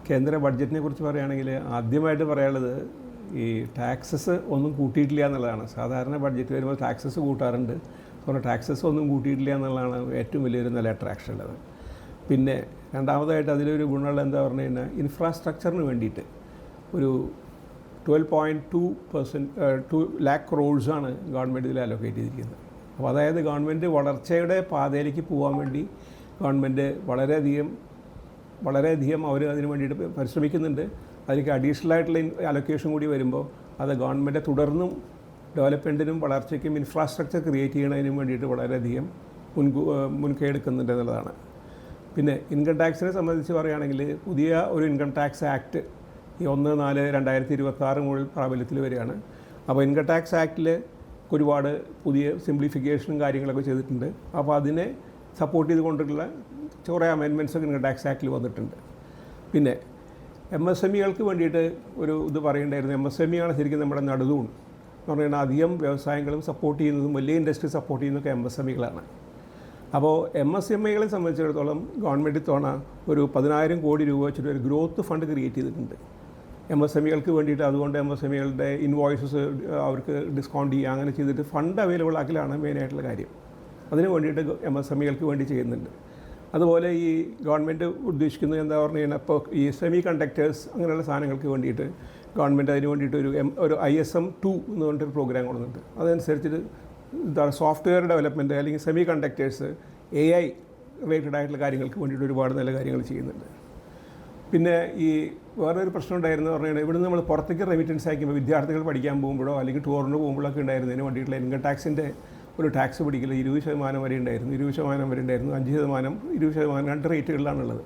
കേന്ദ്ര ബഡ്ജറ്റിനെ കുറിച്ച് പറയുകയാണെങ്കിൽ ആദ്യമായിട്ട് പറയാനുള്ളത് ഈ ടാക്സസ് ഒന്നും കൂട്ടിയിട്ടില്ല എന്നുള്ളതാണ്. സാധാരണ ബഡ്ജറ്റ് വരുമ്പോൾ ടാക്സസ് കൂട്ടാറുണ്ട്, അതുകൊണ്ട് ടാക്സസ് ഒന്നും കൂട്ടിയിട്ടില്ല എന്നുള്ളതാണ് ഏറ്റവും വലിയൊരു നല്ല അട്രാക്ഷൻ ഉള്ളത്. പിന്നെ രണ്ടാമതായിട്ട് അതിലൊരു ഗുണമുള്ള എന്താ പറഞ്ഞു കഴിഞ്ഞാൽ ഇൻഫ്രാസ്ട്രക്ചറിന് വേണ്ടിയിട്ട് ഒരു 2 lakh crores ഗവൺമെൻറ് ഇതിൽ അലോക്കേറ്റ് ചെയ്തിരിക്കുന്നത്. അപ്പോൾ അതായത് ഗവൺമെൻറ് വളർച്ചയുടെ പാതയിലേക്ക് പോകാൻ വേണ്ടി ഗവൺമെൻറ് വളരെയധികം അവർ അതിന് വേണ്ടിയിട്ട് പരിശ്രമിക്കുന്നുണ്ട്. അതിലേക്ക് അഡീഷണൽ ആയിട്ടുള്ള അലൊക്കേഷൻ കൂടി വരുമ്പോൾ അത് ഗവൺമെൻറ് തുടർന്നും ഡെവലപ്മെൻറ്റിനും വളർച്ചയ്ക്കും ഇൻഫ്രാസ്ട്രക്ചർ ക്രിയേറ്റ് ചെയ്യുന്നതിനും വേണ്ടിയിട്ട് വളരെയധികം മുൻകൈ എടുക്കുന്നുണ്ട് എന്നുള്ളതാണ്. പിന്നെ ഇൻകം ടാക്സിനെ സംബന്ധിച്ച് പറയുകയാണെങ്കിൽ പുതിയ ഒരു ഇൻകം ടാക്സ് ആക്ട് ഈ 1/4/2026 മുതൽ പ്രാബല്യത്തിൽ വരികയാണ്. അപ്പോൾ ഇൻകം ടാക്സ് ആക്റ്റിൽ ഒരുപാട് പുതിയ സിംപ്ലിഫിക്കേഷനും കാര്യങ്ങളൊക്കെ ചെയ്തിട്ടുണ്ട്. അപ്പോൾ അതിനെ സപ്പോർട്ട് ചെയ്തുകൊണ്ടുള്ള കുറേ അമെൻമെൻറ്റ്സൊക്കെ ഇൻകം ടാക്സ് ആക്റ്റിൽ വന്നിട്ടുണ്ട്. പിന്നെ MSMEകൾക്ക് വേണ്ടിയിട്ട് ഒരു ഇത് പറയേണ്ടായിരുന്നു. MSME ശരിക്കും നമ്മുടെ നടുതൂൺ എന്ന് പറഞ്ഞാൽ അധികം വ്യവസായങ്ങളും സപ്പോർട്ട് ചെയ്യുന്നതും വലിയ ഇൻഡസ്ട്രി സപ്പോർട്ട് ചെയ്യുന്നതൊക്കെ MSMEകളാണ്. അപ്പോൾ MSMEകളെ സംബന്ധിച്ചിടത്തോളം ഗവൺമെൻറ് ഇത്തവണ ഒരു 10,000 കോടി രൂപ വെച്ചിട്ട് ഒരു ഗ്രോത്ത് ഫണ്ട് ക്രിയേറ്റ് ചെയ്തിട്ടുണ്ട് MSMEകൾക്ക് വേണ്ടിയിട്ട്. അതുകൊണ്ട് MSMEകളുടെ ഇൻവോയ്സസ് അവർക്ക് ഡിസ്കൗണ്ട് ചെയ്യുക, അങ്ങനെ ചെയ്തിട്ട് ഫണ്ട് അവൈലബിൾ ആക്കലാണ് മെയിനായിട്ടുള്ള കാര്യം. അതിന് വേണ്ടിയിട്ട് MSMEകൾക്ക് വേണ്ടി ചെയ്യുന്നുണ്ട്. അതുപോലെ ഈ ഗവൺമെൻറ് ഉദ്ദേശിക്കുന്നത് എന്താ പറഞ്ഞു കഴിഞ്ഞാൽ ഇപ്പോൾ ഈ സെമി കണ്ടക്ടേഴ്സ് അങ്ങനെയുള്ള സാധനങ്ങൾക്ക് വേണ്ടിയിട്ട് ഗവൺമെൻറ് അതിന് വേണ്ടിയിട്ട് ഒരു ISM 2 എന്ന് പറഞ്ഞിട്ടൊരു പ്രോഗ്രാം കൊടുക്കുന്നുണ്ട്. അതനുസരിച്ചിട്ട് എന്താണ് സോഫ്റ്റ്വെയർ ഡെവലപ്മെൻറ്റ് അല്ലെങ്കിൽ സെമി കണ്ടക്ടേഴ്സ് AI റിലേറ്റഡ് ആയിട്ടുള്ള കാര്യങ്ങൾക്ക് വേണ്ടിയിട്ട് ഒരുപാട് നല്ല കാര്യങ്ങൾ ചെയ്യുന്നുണ്ട്. പിന്നെ ഈ വേറൊരു പ്രശ്നം ഉണ്ടായിരുന്നു പറഞ്ഞു കഴിഞ്ഞാൽ ഇവിടുന്ന് നമ്മൾ പുറത്തേക്ക് റെമിറ്റൻസ് അയക്കുമ്പോൾ വിദ്യാർത്ഥികൾ പഠിക്കാൻ പോകുമ്പോഴോ അല്ലെങ്കിൽ ടൂറിന് പോകുമ്പോഴൊക്കെ ഉണ്ടായിരുന്നതിന് വേണ്ടിയിട്ടുള്ള ഇൻകം ടാക്സിൻ്റെ ഒരു ടാക്സ് പിടിക്കൽ 20% വരെ ഉണ്ടായിരുന്നു, 20% വരെ ഉണ്ടായിരുന്നു, 5%, 20% 2 റേറ്റുകളിലാണുള്ളത്.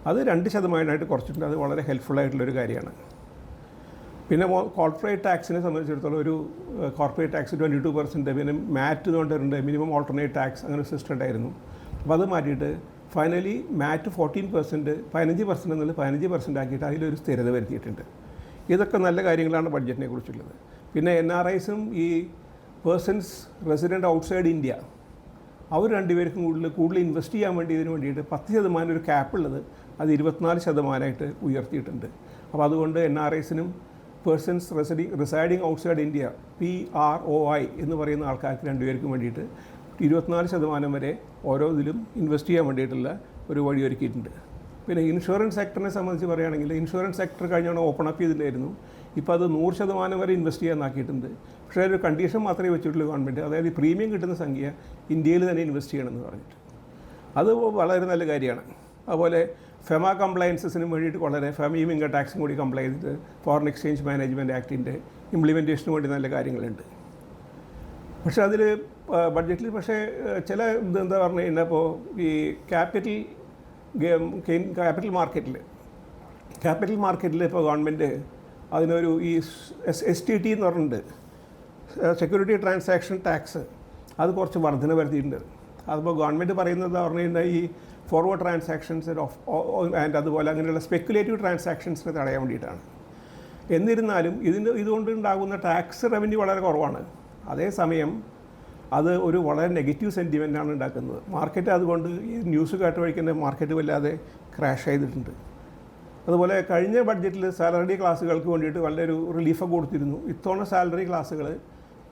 അത് 2% കുറച്ചിട്ടുണ്ട്. അത് വളരെ ഹെൽപ്ഫുള്ളായിട്ടുള്ളൊരു കാര്യമാണ്. പിന്നെ കോർപ്പറേറ്റ് ടാക്സിനെ സംബന്ധിച്ചിടത്തോളം ഒരു കോർപ്പറേറ്റ് ടാക്സ് 22%, പിന്നെ MAT എന്ന് പറഞ്ഞിട്ടുണ്ട്, മിനിമം ഓൾട്ടർനേറ്റ് ടാക്സ്, അങ്ങനെ സിസ്റ്റം ഉണ്ടായിരുന്നു. അപ്പോൾ അത് മാറ്റിയിട്ട് ഫൈനലി MAT 14%, 15% എന്നുള്ളത് 15% ആക്കിയിട്ട് അതിലൊരു സ്ഥിരത വരുത്തിയിട്ടുണ്ട്. ഇതൊക്കെ നല്ല കാര്യങ്ങളാണ് ബഡ്ജറ്റിനെ കുറിച്ചുള്ളത്. പിന്നെ NRIസും ഈ പേഴ്സൺസ് റെസിഡൻറ്റ് ഔട്ട്സൈഡ് ഇന്ത്യ അവർ രണ്ടുപേർക്കും കൂടുതൽ ഇൻവെസ്റ്റ് ചെയ്യാൻ വേണ്ടി ഇതിന് വേണ്ടിയിട്ട് 10% ഒരു ക്യാപ്പുള്ളത് അത് 24% ഉയർത്തിയിട്ടുണ്ട്. അപ്പോൾ അതുകൊണ്ട് NRIസിനും persons residing outside India PROI എന്ന് പറയുന്ന ആൾക്കാർക്ക് രണ്ടുപേർക്കും വേണ്ടിയിട്ട് 24% വരെ ഓരോ ഇതിലും ഇൻവെസ്റ്റ് ചെയ്യാൻ വേണ്ടിയിട്ടുള്ള ഒരു വഴി ഒരുക്കിയിട്ടുണ്ട്. പിന്നെ ഇൻഷുറൻസ് സെക്ടറിനെ സംബന്ധിച്ച് പറയുകയാണെങ്കിൽ ഇൻഷുറൻസ് സെക്ടർ കഴിഞ്ഞാണ് ഓപ്പൺ അപ്പ് ചെയ്തിട്ടുണ്ടായിരുന്നു. ഇപ്പോൾ അത് 100% വരെ ഇൻവെസ്റ്റ് ചെയ്യാനാക്കിയിട്ടുണ്ട്. പക്ഷേ ഒരു കണ്ടീഷൻ മാത്രമേ വെച്ചിട്ടുള്ളൂ ഗവൺമെൻറ്, അതായത് ഈ പ്രീമിയം കിട്ടുന്ന സംഖ്യ ഇന്ത്യയിൽ തന്നെ ഇൻവെസ്റ്റ് ചെയ്യണമെന്ന് പറഞ്ഞിട്ട്. അത് വളരെ നല്ല കാര്യമാണ്. അതുപോലെ ഫെമ കംപ്ലയൻസസിന് വേണ്ടിയിട്ട് ഫെമയും ഇൻകം ടാക്സും കൂടി കംപ്ലൈ ചെയ്തിട്ട് ഫോറിൻ എക്സ്ചേഞ്ച് മാനേജ്മെൻറ്റ് ആക്ടിൻ്റെ ഇംപ്ലിമെൻറ്റേഷന് വേണ്ടി നല്ല കാര്യങ്ങളുണ്ട്. പക്ഷേ അതിൽ ബഡ്ജറ്റിൽ ചില എന്താ പറഞ്ഞു കഴിഞ്ഞാൽ ഇപ്പോൾ ഈ ക്യാപിറ്റൽ മാർക്കറ്റിൽ ഇപ്പോൾ ഗവൺമെൻറ് അതിനൊരു ഈ STT എന്ന് പറഞ്ഞിട്ടുണ്ട്, സെക്യൂരിറ്റി ട്രാൻസാക്ഷൻ ടാക്സ്, അത് കുറച്ച് വർധന വരുത്തിയിട്ടുണ്ട്. അതിപ്പോൾ ഗവൺമെൻറ് പറയുന്നത് പറഞ്ഞു കഴിഞ്ഞാൽ ഈ ഫോർവേഡ് ട്രാൻസാക്ഷൻസ് ആൻഡ് അതുപോലെ അങ്ങനെയുള്ള സ്പെക്കുലേറ്റീവ് ട്രാൻസാക്ഷൻസിനെ തടയാൻ വേണ്ടിയിട്ടാണ്. എന്നിരുന്നാലും ഇതുകൊണ്ട് ഉണ്ടാകുന്ന ടാക്സ് റവന്യൂ വളരെ കുറവാണ്. അതേസമയം അത് ഒരു വളരെ നെഗറ്റീവ് സെൻറ്റിമെൻറ്റാണ് ഉണ്ടാക്കുന്നത്. മാർക്കറ്റ് അതുകൊണ്ട് ഈ ന്യൂസ് കേട്ട് വഴിക്കുന്ന മാർക്കറ്റ് വല്ലാതെ ക്രാഷ് ചെയ്തിട്ടുണ്ട്. അതുപോലെ കഴിഞ്ഞ ബഡ്ജറ്റിൽ സാലറി ക്ലാസ്സുകൾക്ക് വേണ്ടിയിട്ട് നല്ലൊരു റിലീഫൊക്കെ കൊടുത്തിരുന്നു. ഇത്തവണ സാലറി ക്ലാസ്സുകൾ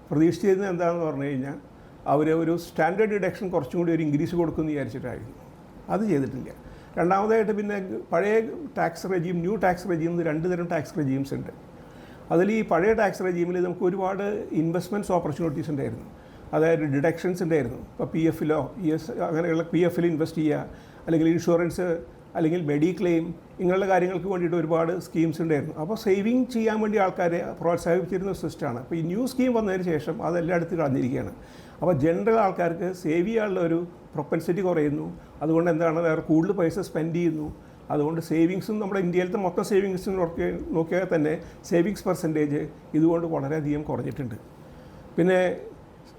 പ്രതീക്ഷിച്ചിരുന്നത് എന്താണെന്ന് പറഞ്ഞു കഴിഞ്ഞാൽ അവർ ഒരു സ്റ്റാൻഡേർഡ് ഡിഡക്ഷൻ കുറച്ചും കൂടി ഒരു ഇൻക്രീസ് കൊടുക്കുമെന്ന് വിചാരിച്ചിട്ടായിരുന്നു. അത് ചെയ്തിട്ടില്ല. രണ്ടാമതായിട്ട് പിന്നെ പഴയ tax regime, new tax regime എന്ന് 2 തരം ടാക്സ് റെജീംസ് ഉണ്ട്. അതിൽ ഈ പഴയ ടാക്സ് റെജീമിൽ നമുക്ക് ഒരുപാട് ഇൻവെസ്റ്റ്മെൻറ്റ്സ് ഓപ്പർച്യൂണിറ്റീസ് ഉണ്ടായിരുന്നു. അതായത് ഡിഡക്ഷൻസ് ഉണ്ടായിരുന്നു. ഇപ്പോൾ PFലോ അങ്ങനെയുള്ള PFൽ ഇൻവെസ്റ്റ് ചെയ്യുക, അല്ലെങ്കിൽ ഇൻഷുറൻസ്, അല്ലെങ്കിൽ മെഡിക്ലെയിം, ഇങ്ങനെയുള്ള കാര്യങ്ങൾക്ക് വേണ്ടിയിട്ട് ഒരുപാട് സ്കീംസ് ഉണ്ടായിരുന്നു. അപ്പോൾ സേവിങ് ചെയ്യാൻ വേണ്ടി ആൾക്കാരെ പ്രോത്സാഹിപ്പിച്ചിരുന്ന സിസ്റ്റമാണ്. അപ്പോൾ ഈ ന്യൂ സ്കീം വന്നതിന് ശേഷം അതെല്ലാം എടുത്ത് കളഞ്ഞിരിക്കുകയാണ്. അപ്പോൾ ജനറൽ ആൾക്കാർക്ക് സേവ് ചെയ്യാനുള്ള ഒരു പ്രൊപ്പൻസിറ്റി കുറയുന്നു. അതുകൊണ്ട് എന്താണ് വേറെ കൂടുതൽ പൈസ സ്പെൻഡ് ചെയ്യുന്നു. അതുകൊണ്ട് സേവിങ്സും നമ്മുടെ ഇന്ത്യയിലത്തെ മൊത്തം സേവിങ്സും നോക്കിയാൽ തന്നെ സേവിങ്സ് പെർസെൻറ്റേജ് ഇതുകൊണ്ട് വളരെയധികം കുറഞ്ഞിട്ടുണ്ട്. പിന്നെ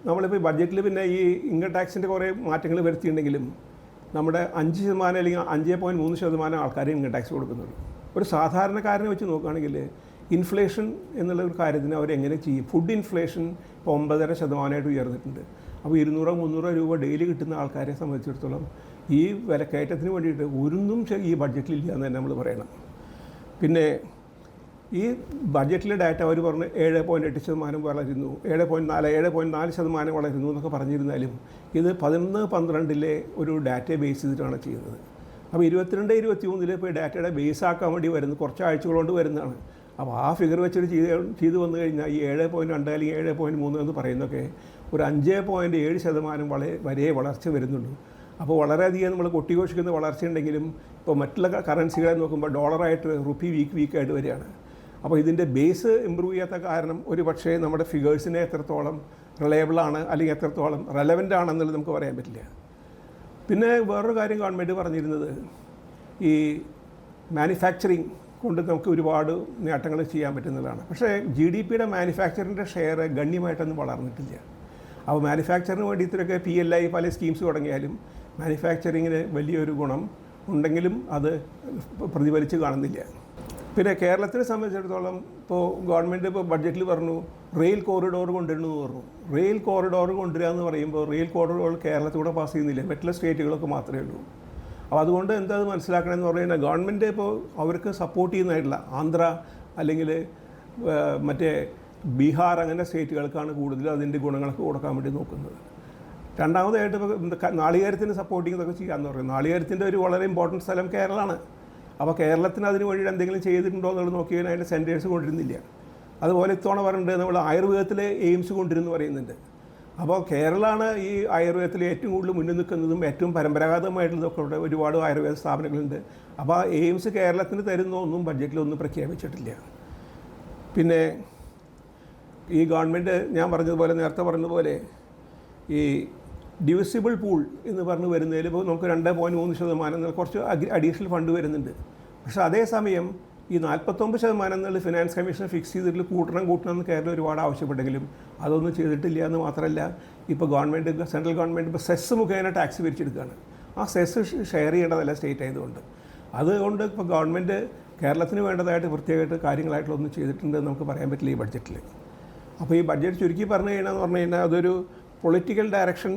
നമ്മളിപ്പോൾ ബഡ്ജറ്റിൽ പിന്നെ ഈ ഇൻകം ടാക്സിൻ്റെ കുറേ മാറ്റങ്ങൾ വരുത്തിയിട്ടുണ്ടെങ്കിലും നമ്മുടെ 5% അല്ലെങ്കിൽ 5.3% ആൾക്കാരെ ഇൻകം ടാക്സ് കൊടുക്കുന്നുള്ളൂ. ഒരു സാധാരണക്കാരനെ വെച്ച് നോക്കുകയാണെങ്കിൽ ഇൻഫ്ലേഷൻ എന്നുള്ള ഒരു കാര്യത്തിന് അവരെങ്ങനെ ചെയ്യും? ഫുഡ് ഇൻഫ്ലേഷൻ ഇപ്പോൾ 9.5% ഉയർന്നിട്ടുണ്ട്. അപ്പോൾ 200-300 രൂപ ഡെയിലി കിട്ടുന്ന ആൾക്കാരെ സംബന്ധിച്ചിടത്തോളം ഈ വിലക്കയറ്റത്തിന് വേണ്ടിയിട്ട് ഒന്നും ഈ ബഡ്ജറ്റിലില്ല എന്ന് തന്നെ നമ്മൾ പറയണം. പിന്നെ ഈ ബഡ്ജറ്റിലെ ഡാറ്റ അവർ പറഞ്ഞ് 7.8% വളരുന്നു, 7.4% വളരുന്നു എന്നൊക്കെ പറഞ്ഞിരുന്നാലും ഇത് 11-12 ഒരു ഡാറ്റ ബേസ് ചെയ്തിട്ടാണ് ചെയ്യുന്നത്. അപ്പോൾ 22-23 ഇപ്പോൾ ഡാറ്റയുടെ ബേസ് ആക്കാൻ വേണ്ടി വരുന്നത് കുറച്ച് ആഴ്ചകൾ കൊണ്ട് വരുന്നതാണ്. അപ്പോൾ ആ ഫിഗർ വെച്ചിട്ട് ചെയ്ത് വന്നു കഴിഞ്ഞാൽ ഈ 7.2 അല്ലെങ്കിൽ 7.3 എന്ന് പറയുന്നതൊക്കെ ഒരു 5.7% വരെ വളർച്ച വരുന്നുണ്ട്. അപ്പോൾ വളരെയധികം നമ്മൾ കൊട്ടിഘോഷിക്കുന്ന വളർച്ച ഉണ്ടെങ്കിലും ഇപ്പോൾ മറ്റുള്ള കറൻസികളെ നോക്കുമ്പോൾ ഡോളറായിട്ട് റുപ്പി വീക്കായിട്ട് വരികയാണ്. അപ്പോൾ ഇതിൻ്റെ ബേസ് ഇമ്പ്രൂവ് ചെയ്യാത്ത കാരണം ഒരു പക്ഷേ നമ്മുടെ ഫിഗേഴ്സിനെ എത്രത്തോളം റിലയബിളാണ് അല്ലെങ്കിൽ എത്രത്തോളം റെലവൻ്റ് ആണെന്നുള്ളത് നമുക്ക് പറയാൻ പറ്റില്ല. പിന്നെ വേറൊരു കാര്യം ഗവൺമെൻറ് പറഞ്ഞിരുന്നത് ഈ മാനുഫാക്ചറിങ് കൊണ്ട് നമുക്ക് ഒരുപാട് നേട്ടങ്ങൾ ചെയ്യാൻ പറ്റുന്നതാണ്. പക്ഷേ GDPയുടെ മാനുഫാക്ചറിൻ്റെ ഷെയർ ഗണ്യമായിട്ടൊന്നും വളർന്നിട്ടില്ല. അപ്പോൾ മാനുഫാക്ചറിന് വേണ്ടി ഇത്രയൊക്കെ PLI പല സ്കീംസ് തുടങ്ങിയാലും മാനുഫാക്ചറിങ്ങിന് വലിയൊരു ഗുണം ഉണ്ടെങ്കിലും അത് പ്രതിഫലിച്ച് കാണുന്നില്ല. പിന്നെ കേരളത്തിനെ സംബന്ധിച്ചിടത്തോളം ഇപ്പോൾ ഗവൺമെൻറ് ഇപ്പോൾ ബഡ്ജറ്റിൽ പറഞ്ഞു റെയിൽ കോറിഡോർ കൊണ്ടുവരണമെന്ന് പറഞ്ഞു. റെയിൽ കോറിഡോർ കൊണ്ടുവരിക എന്ന് പറയുമ്പോൾ റെയിൽ കോറിഡോർ കേരളത്തിലൂടെ പാസ് ചെയ്യുന്നില്ല, മറ്റുള്ള സ്റ്റേറ്റുകളൊക്കെ മാത്രമേ ഉള്ളൂ. അപ്പോൾ അതുകൊണ്ട് എന്താ മനസ്സിലാക്കണമെന്ന് പറഞ്ഞു കഴിഞ്ഞാൽ ഗവൺമെൻറ് ഇപ്പോൾ അവർക്ക് സപ്പോർട്ട് ചെയ്യുന്നതായിട്ടുള്ള ആന്ധ്ര അല്ലെങ്കിൽ മറ്റേ ബീഹാർ അങ്ങനെ സ്റ്റേറ്റുകൾക്കാണ് കൂടുതൽ അതിൻ്റെ ഗുണങ്ങളൊക്കെ കൊടുക്കാൻ വേണ്ടി നോക്കുന്നത്. രണ്ടാമതായിട്ട് ഇപ്പോൾ നാളികേരത്തിന് സപ്പോർട്ട് ചെയ്യുന്നതൊക്കെ ചെയ്യാമെന്ന് പറയും. നാളികേരത്തിൻ്റെ ഒരു വളരെ ഇമ്പോർട്ടൻറ്റ് സ്ഥലം കേരളമാണ്. അപ്പോൾ കേരളത്തിന് അതിന് വേണ്ടി എന്തെങ്കിലും ചെയ്തിട്ടുണ്ടോ എന്നുള്ളത് നോക്കി കഴിഞ്ഞാൽ അതിൻ്റെ സെൻറ്റേഴ്സ് കൊണ്ടിരുന്നില്ല. അതുപോലെ ഇത്തവണ പറഞ്ഞിട്ട് നമ്മൾ ആയുർവേദത്തിൽ എയിംസ് കൊണ്ടിരുന്നു പറയുന്നുണ്ട്. അപ്പോൾ കേരളമാണ് ഈ ആയുർവേദത്തിൽ ഏറ്റവും കൂടുതൽ മുന്നിൽ നിൽക്കുന്നതും ഏറ്റവും പരമ്പരാഗതമായിട്ടുള്ളതൊക്കെ ഇവിടെ ഒരുപാട് ആയുർവേദ സ്ഥാപനങ്ങളുണ്ട്. അപ്പോൾ എയിംസ് കേരളത്തിന് തരുന്നൊന്നും ബഡ്ജറ്റിലൊന്നും പ്രഖ്യാപിച്ചിട്ടില്ല. പിന്നെ ഈ ഗവൺമെൻറ് ഞാൻ നേരത്തെ പറഞ്ഞതുപോലെ ഈ ഡിവിസിബിൾ പൂൾ എന്ന് പറഞ്ഞ് വരുന്നതിൽ ഇപ്പോൾ നമുക്ക് 2.3% കുറച്ച് അഡീഷണൽ ഫണ്ട് വരുന്നുണ്ട്. പക്ഷേ അതേസമയം ഈ 49% എന്നുള്ള ഫിനാൻസ് കമ്മീഷൻ ഫിക്സ് ചെയ്തിട്ട് കൂട്ടണം എന്ന് കേരളം ഒരുപാട് ആവശ്യപ്പെട്ടെങ്കിലും അതൊന്നും ചെയ്തിട്ടില്ല എന്ന് മാത്രമല്ല ഇപ്പോൾ സെൻട്രൽ ഗവൺമെൻറ് ഇപ്പോൾ സെസ് മുഖേന ടാക്സ് പിരിച്ചെടുക്കുകയാണ്. ആ സെസ് ഷെയർ ചെയ്യേണ്ടതല്ല സ്റ്റേറ്റ് ആയതുകൊണ്ട്. അതുകൊണ്ട് ഇപ്പോൾ ഗവൺമെൻറ് കേരളത്തിന് വേണ്ടതായിട്ട് പ്രത്യേകമായിട്ട് കാര്യങ്ങളായിട്ടുള്ളൊന്നും ചെയ്തിട്ടുണ്ടെന്ന് നമുക്ക് പറയാൻ പറ്റില്ല ഈ ബഡ്ജറ്റിൽ. അപ്പോൾ ഈ ബഡ്ജറ്റ് ചുരുക്കി പറഞ്ഞു കഴിഞ്ഞാൽ അതൊരു പൊളിറ്റിക്കൽ ഡയറക്ഷൻ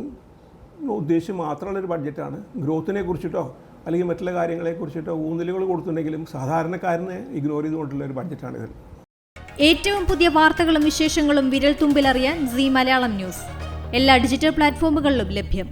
ഉദ്ദേശിച്ച് മാത്രമുള്ളൊരു ബഡ്ജറ്റാണ്. ഗ്രോത്തിനെ കുറിച്ചിട്ടോ അല്ലെങ്കിൽ മറ്റുള്ള കാര്യങ്ങളെക്കുറിച്ചിട്ടോ ഊന്നലുകൾ കൊടുത്തിട്ടുണ്ടെങ്കിലും സാധാരണക്കാരനെ ഇഗ്നോർ ചെയ്തുകൊണ്ടുള്ള ഒരു ബഡ്ജറ്റാണിത്. ഏറ്റവും പുതിയ വാർത്തകളും വിശേഷങ്ങളും വിരൽ തുമ്പിലറിയാൻ സീ മലയാളം ന്യൂസ് എല്ലാ ഡിജിറ്റൽ പ്ലാറ്റ്ഫോമുകളിലും ലഭ്യം.